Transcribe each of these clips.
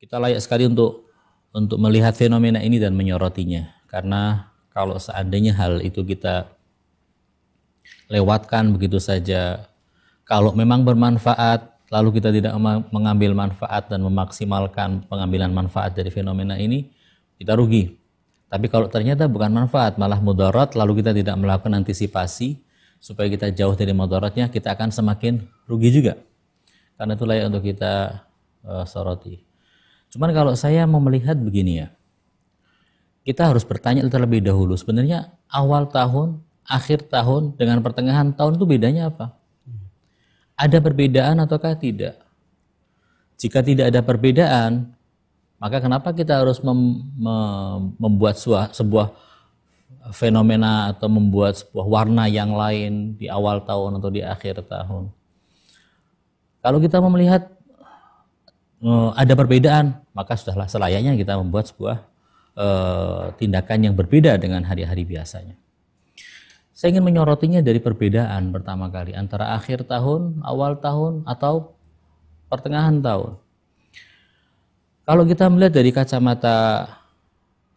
Kita layak sekali untuk melihat fenomena ini dan menyorotinya. Karena kalau seandainya hal itu kita lewatkan begitu saja, kalau memang bermanfaat, lalu kita tidak mengambil manfaat dan memaksimalkan pengambilan manfaat dari fenomena ini, kita rugi. Tapi kalau ternyata bukan manfaat, malah mudarat, lalu kita tidak melakukan antisipasi supaya kita jauh dari mudaratnya, kita akan semakin rugi juga. Karena itu layak untuk kita soroti. Cuman kalau saya mau melihat begini ya, kita harus bertanya terlebih dahulu, sebenarnya awal tahun, akhir tahun dengan pertengahan tahun itu bedanya apa? Ada perbedaan ataukah tidak? Jika tidak ada perbedaan, maka kenapa kita harus membuat sebuah fenomena atau membuat sebuah warna yang lain di awal tahun atau di akhir tahun? Kalau kita melihat ada perbedaan, maka sudahlah selayaknya kita membuat sebuah tindakan yang berbeda dengan hari-hari biasanya. Saya ingin menyorotinya dari perbedaan pertama kali antara akhir tahun, awal tahun, atau pertengahan tahun. Kalau kita melihat dari kacamata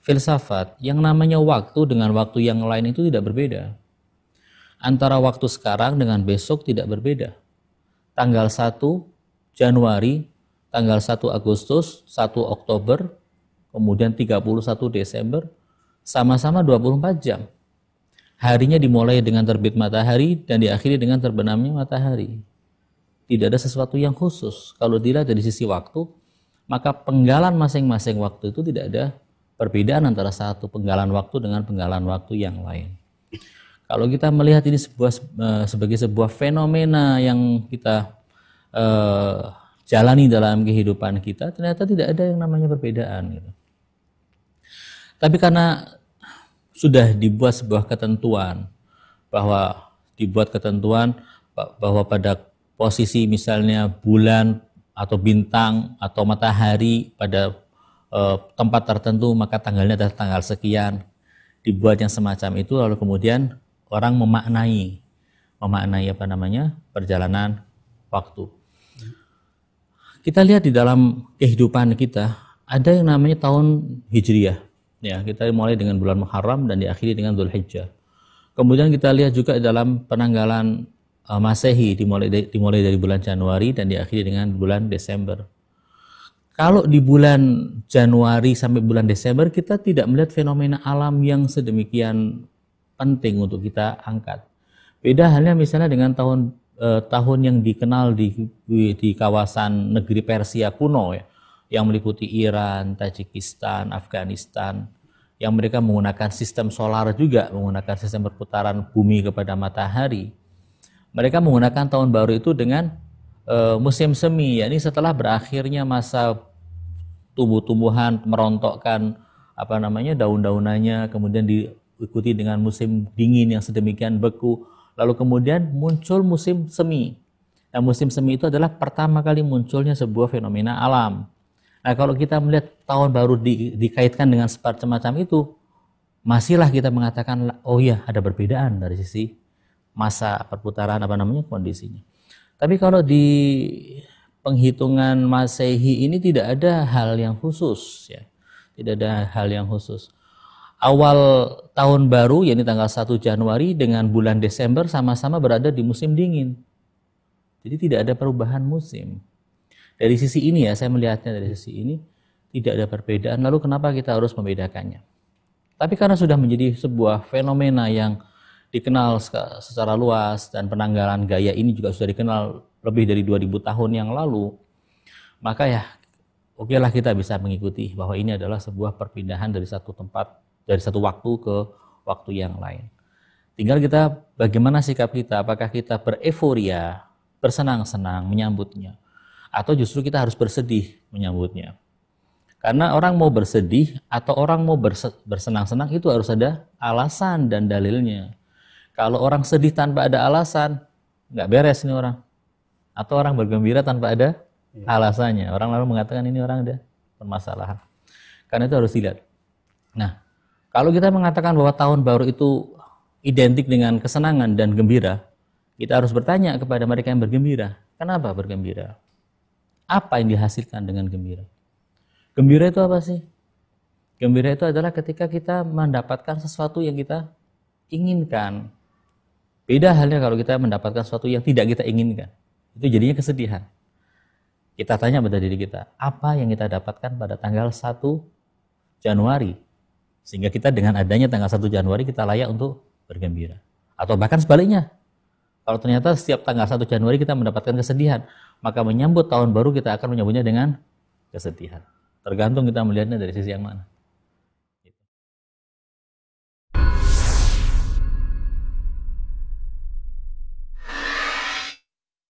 filsafat, yang namanya waktu dengan waktu yang lain itu tidak berbeda. Antara waktu sekarang dengan besok tidak berbeda. Tanggal 1 Januari, tanggal 1 Agustus, 1 Oktober, kemudian 31 Desember, sama-sama 24 jam. Harinya dimulai dengan terbit matahari dan diakhiri dengan terbenamnya matahari. Tidak ada sesuatu yang khusus. Kalau dilihat dari sisi waktu, maka penggalan masing-masing waktu itu tidak ada perbedaan antara satu penggalan waktu dengan penggalan waktu yang lain. Kalau kita melihat ini sebagai sebuah fenomena yang kita jalani dalam kehidupan kita, ternyata tidak ada yang namanya perbedaan. Gitu. Tapi karena sudah dibuat sebuah ketentuan bahwa pada posisi misalnya bulan atau bintang atau matahari pada tempat tertentu, maka tanggalnya adalah tanggal sekian, dibuat yang semacam itu, lalu kemudian orang memaknai perjalanan waktu. Kita lihat di dalam kehidupan kita ada yang namanya tahun Hijriyah. Ya, kita mulai dengan bulan Muharram dan diakhiri dengan Dzulhijjah. Kemudian kita lihat juga dalam penanggalan Masehi dimulai dari bulan Januari dan diakhiri dengan bulan Desember. Kalau di bulan Januari sampai bulan Desember kita tidak melihat fenomena alam yang sedemikian penting untuk kita angkat. Beda halnya misalnya dengan tahun yang dikenal di kawasan negeri Persia kuno ya, yang meliputi Iran, Tajikistan, Afghanistan, yang mereka menggunakan sistem solar juga, menggunakan sistem perputaran bumi kepada matahari. Mereka menggunakan tahun baru itu dengan musim semi, yakni setelah berakhirnya masa tumbuh-tumbuhan merontokkan daun-daunannya, kemudian diikuti dengan musim dingin yang sedemikian beku, lalu kemudian muncul musim semi. Nah, musim semi itu adalah pertama kali munculnya sebuah fenomena alam. Nah, kalau kita melihat tahun baru dikaitkan dengan semacam itu, masihlah kita mengatakan, oh iya, ada perbedaan dari sisi masa perputaran kondisinya. Tapi kalau di penghitungan Masehi ini tidak ada hal yang khusus ya. Tidak ada hal yang khusus. Awal tahun baru yakni tanggal 1 Januari dengan bulan Desember sama-sama berada di musim dingin. Jadi tidak ada perubahan musim. Dari sisi ini ya, saya melihatnya dari sisi ini tidak ada perbedaan. Lalu kenapa kita harus membedakannya? Tapi karena sudah menjadi sebuah fenomena yang dikenal secara luas dan penanggalan gaya ini juga sudah dikenal lebih dari 2000 tahun yang lalu, maka ya okelah kita bisa mengikuti bahwa ini adalah sebuah perpindahan dari satu tempat, dari satu waktu ke waktu yang lain. Tinggal kita bagaimana sikap kita, apakah kita bereforia, bersenang-senang menyambutnya, atau justru kita harus bersedih menyambutnya. Karena orang mau bersedih atau orang mau bersenang-senang itu harus ada alasan dan dalilnya. Kalau orang sedih tanpa ada alasan, nggak beres nih orang. Atau orang bergembira tanpa ada alasannya. Orang lalu mengatakan ini orang ada permasalahan. Karena itu harus dilihat. Nah, kalau kita mengatakan bahwa tahun baru itu identik dengan kesenangan dan gembira, kita harus bertanya kepada mereka yang bergembira, kenapa bergembira? Apa yang dihasilkan dengan gembira? Gembira itu apa sih? Gembira itu adalah ketika kita mendapatkan sesuatu yang kita inginkan. Beda halnya kalau kita mendapatkan sesuatu yang tidak kita inginkan. Itu jadinya kesedihan. Kita tanya pada diri kita, apa yang kita dapatkan pada tanggal 1 Januari? Sehingga kita dengan adanya tanggal 1 Januari kita layak untuk bergembira. Atau bahkan sebaliknya. Kalau ternyata setiap tanggal 1 Januari kita mendapatkan kesedihan, maka menyambut tahun baru kita akan menyambutnya dengan kesedihan. Tergantung kita melihatnya dari sisi yang mana.